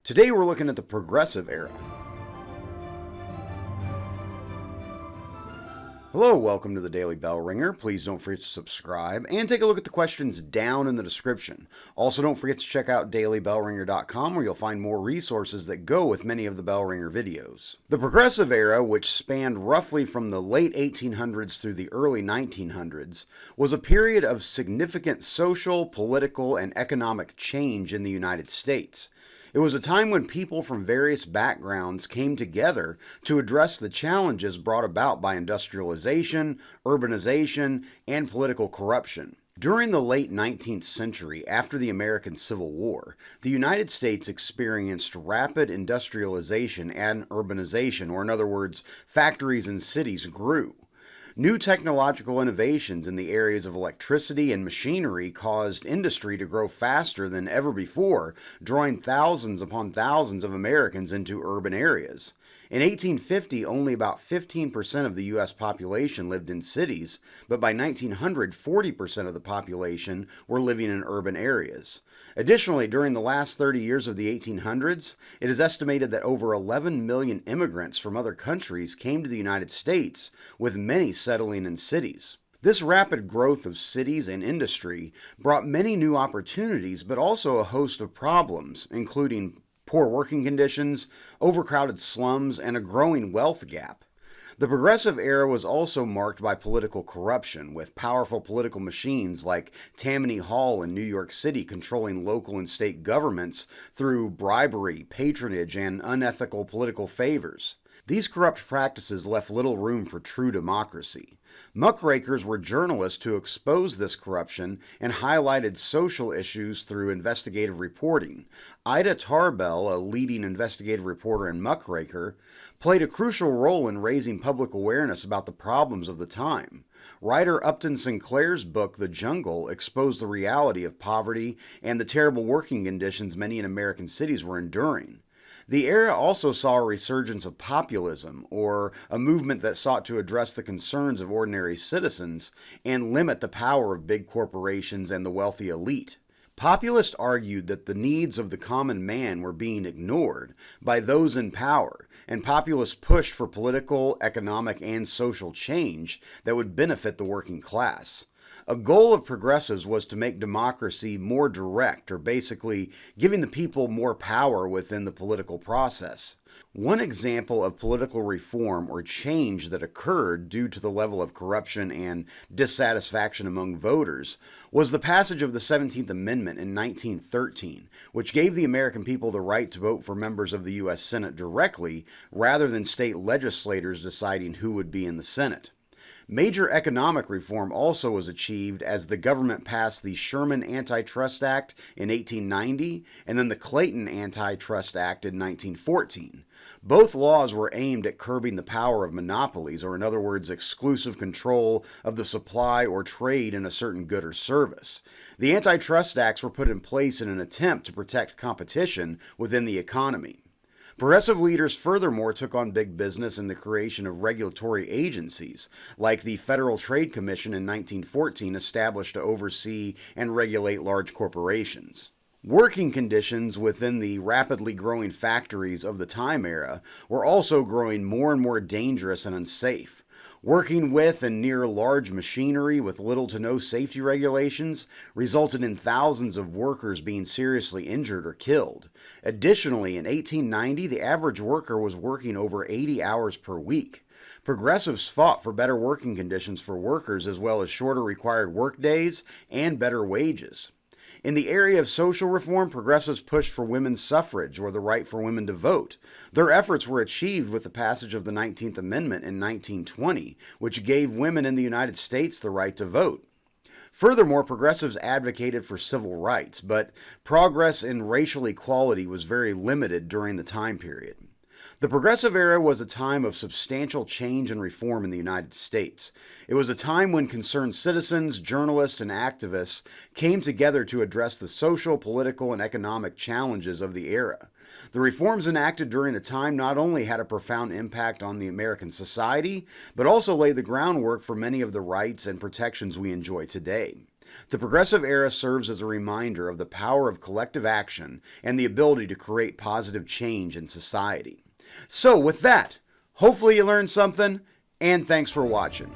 Today we're looking at the Progressive Era. Hello, welcome to the Daily Bellringer. Please don't forget to subscribe and take a look at the questions down in the description. Also, don't forget to check out dailybellringer.com where you'll find more resources that go with many of the Bellringer videos. The Progressive Era, which spanned roughly from the late 1800s through the early 1900s, was a period of significant social, political, and economic change in the United States. It was a time when people from various backgrounds came together to address the challenges brought about by industrialization, urbanization, and political corruption. During the late 19th century, after the American Civil War, the United States experienced rapid industrialization and urbanization, or in other words, factories and cities grew. New technological innovations in the areas of electricity and machinery caused industry to grow faster than ever before, drawing thousands upon thousands of Americans into urban areas. In 1850, only about 15% of the U.S. population lived in cities, but by 1900, 40% of the population were living in urban areas. Additionally, during the last 30 years of the 1800s, it is estimated that over 11 million immigrants from other countries came to the United States, with many settling in cities. This rapid growth of cities and industry brought many new opportunities, but also a host of problems, including poor working conditions, overcrowded slums, and a growing wealth gap. The Progressive Era was also marked by political corruption, with powerful political machines like Tammany Hall in New York City controlling local and state governments through bribery, patronage, and unethical political favors. These corrupt practices left little room for true democracy. Muckrakers were journalists who exposed this corruption and highlighted social issues through investigative reporting. Ida Tarbell, a leading investigative reporter and muckraker, played a crucial role in raising public awareness about the problems of the time. Writer Upton Sinclair's book, The Jungle, exposed the reality of poverty and the terrible working conditions many in American cities were enduring. The era also saw a resurgence of populism, or a movement that sought to address the concerns of ordinary citizens and limit the power of big corporations and the wealthy elite. Populists argued that the needs of the common man were being ignored by those in power, and populists pushed for political, economic, and social change that would benefit the working class. A goal of progressives was to make democracy more direct, or basically giving the people more power within the political process. One example of political reform or change that occurred due to the level of corruption and dissatisfaction among voters was the passage of the 17th Amendment in 1913, which gave the American people the right to vote for members of the U.S. Senate directly rather than state legislators deciding who would be in the Senate. Major economic reform also was achieved as the government passed the Sherman Antitrust Act in 1890 and then the Clayton Antitrust Act in 1914. Both laws were aimed at curbing the power of monopolies, or in other words, exclusive control of the supply or trade in a certain good or service. The antitrust acts were put in place in an attempt to protect competition within the economy. Progressive leaders furthermore took on big business in the creation of regulatory agencies, like the Federal Trade Commission in 1914, established to oversee and regulate large corporations. Working conditions within the rapidly growing factories of the time era were also growing more and more dangerous and unsafe. Working with and near large machinery with little to no safety regulations resulted in thousands of workers being seriously injured or killed. Additionally, in 1890, the average worker was working over 80 hours per week. Progressives fought for better working conditions for workers as well as shorter required work days and better wages. In the area of social reform, progressives pushed for women's suffrage, or the right for women to vote. Their efforts were achieved with the passage of the 19th Amendment in 1920, which gave women in the United States the right to vote. Furthermore, progressives advocated for civil rights, but progress in racial equality was very limited during the time period. The Progressive Era was a time of substantial change and reform in the United States. It was a time when concerned citizens, journalists, and activists came together to address the social, political, and economic challenges of the era. The reforms enacted during the time not only had a profound impact on the American society, but also laid the groundwork for many of the rights and protections we enjoy today. The progressive era serves as a reminder of the power of collective action and the ability to create positive change in society. So with that, hopefully you learned something, and thanks for watching.